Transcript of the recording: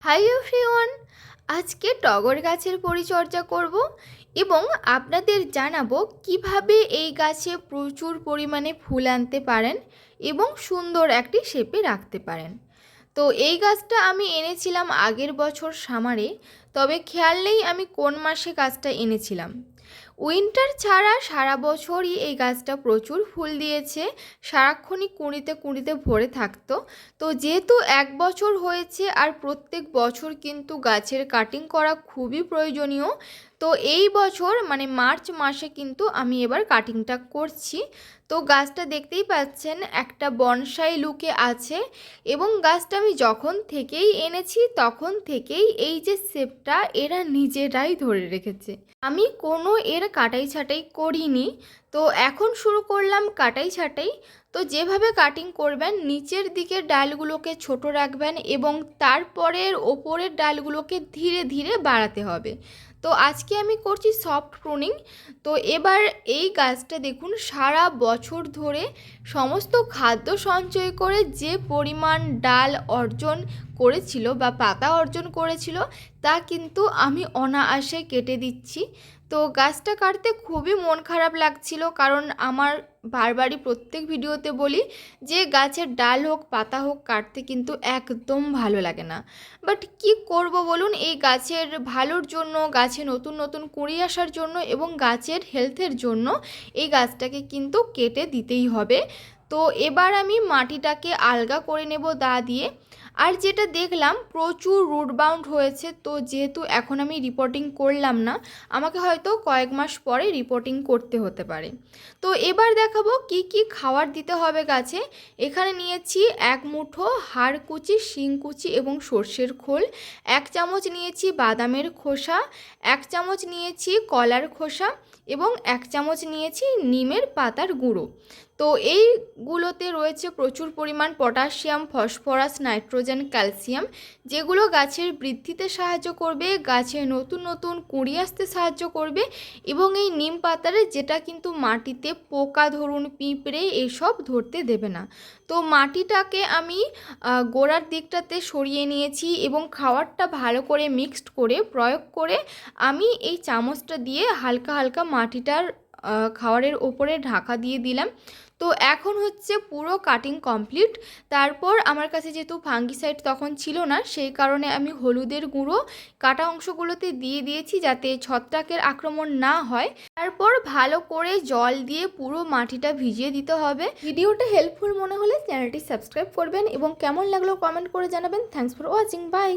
Hi everyone, আজকে টগর গাছের পরিচর্যা করব এবং আপনাদের জানাবো কিভাবে এই গাছে প্রচুর পরিমাণে ফুল আনতে পারেন এবং সুন্দর একটি শেপে রাখতে পারেন। তো এই গাছটা আমি এনেছিলাম আগের বছর সামারে, তবে খেয়াল নেই আমি কোন মাসে গাছটা এনেছিলাম। উইন্টার ছাড়া সারা বছরই এই গাছটা প্রচুর ফুল দিয়েছে, সারাক্ষণই কুঁড়িতে কুঁড়িতে ভরে থাকতো। তো যেহেতু এক বছর হয়েছে আর প্রত্যেক বছর কিন্তু গাছের কাটিং করা খুবই প্রয়োজনীয়, তো এই বছর মানে মার্চ মাসে কিন্তু আমি এবার কাটিংটা করছি। তো গাছটা দেখতেই পাচ্ছেন একটা বনসাই লুকে আছে এবং গাছটা আমি যখন থেকেই এনেছি তখন থেকেই এই যে শেপটা এরা নিজেরাই ধরে রেখেছে, আমি কোনো এর কাটাই ছাটাই করিনি। তো এখন শুরু করলাম কাটাই ছাটাই। তো যেভাবে কাটিং করবেন নিচের দিকের ডালগুলোকে ছোট রাখবেন এবং তারপরের ওপরের ডালগুলোকে ধীরে ধীরে বাড়াতে হবে। তো আজকে আমি করছি সফট প্রুনিং। তো এবার এই গাছটা দেখুন সারা বছর ধরে সমস্ত খাদ্য সঞ্চয় করে যে পরিমাণ ডাল অর্জন করেছিল বা পাতা অর্জন করেছিল তা কিন্তু আমি অনায়াসে কেটে দিচ্ছি। তো গাছটা কাটতে খুবই মন খারাপ লাগছিল, কারণ আমার বারবারই প্রত্যেক ভিডিওতে বলি যে গাছের ডাল হোক পাতা হোক কাটতে কিন্তু একদম ভালো লাগে না। বাট কি করব বলুন, এই গাছের ভালোর জন্য, গাছে নতুন নতুন কুঁড়ি আসার জন্য এবং গাছের হেলথের জন্য এই গাছটাকে কিন্তু কেটে দিতেই হবে। তো এবার আমি মাটিটাকে আলগা করে নেব দা দিয়ে। আর যেটা দেখলাম প্রচুর রুট বাউন্ড হয়েছে, তো যেহেতু এখন আমি রিপোর্টিং করলাম না, আমাকে হয়তো কয়েক মাস পরে রিপোর্টিং করতে হতে পারে। তো এবার দেখাবো কি কি খাবার দিতে হবে গাছে। এখানে নিয়েছি এক মুঠো হাড় কুচি, শিং কুচি এবং সর্ষের খোল, 1 চামচ নিয়েছি বাদামের খোসা, 1 চামচ নিয়েছি কলার খোসা এবং 1 চামচ নিয়েছি নিমের পাতার গুঁড়ো। তো এইগুলোতে রয়েছে প্রচুর পরিমাণ পটাশিয়াম, ফসফরাস, নাইট্রোজেন, ক্যালসিয়াম, যেগুলো গাছের বৃদ্ধিতে সাহায্য করবে, গাছে নতুন নতুন কুঁড়ি আসতে সাহায্য করবে এবং এই নিম পাতারে যেটা কিন্তু মাটিতে পোকা ধরুন পিঁপড়ে এসব ধরতে দেবে না। তো মাটিটাকে আমি গোড়ার দিকটাতে সরিয়ে নিয়েছি এবং খাবারটা ভালো করে মিক্সড করে প্রয়োগ করে আমি এই চামচটা দিয়ে হালকা হালকা মাটিটার খাবারের ওপরে ঢাকা দিয়ে দিলাম। তো এখন হচ্ছে পুরো কাটিং কমপ্লিট। তারপর আমার কাছে যেহেতু ফাঙ্গিসাইড তখন ছিল না, সেই কারণে আমি হলুদের গুঁড়ো কাটা অংশগুলোতে দিয়ে দিয়েছি যাতে ছত্রাকের আক্রমণ না হয়। তারপর ভালো করে জল দিয়ে পুরো মাটিটা ভিজিয়ে দিতে হবে। ভিডিওটা হেল্পফুল মনে হলে চ্যানেলটি সাবস্ক্রাইব করবেন এবং কেমন লাগলো কমেন্ট করে জানাবেন। Thanks for watching, by.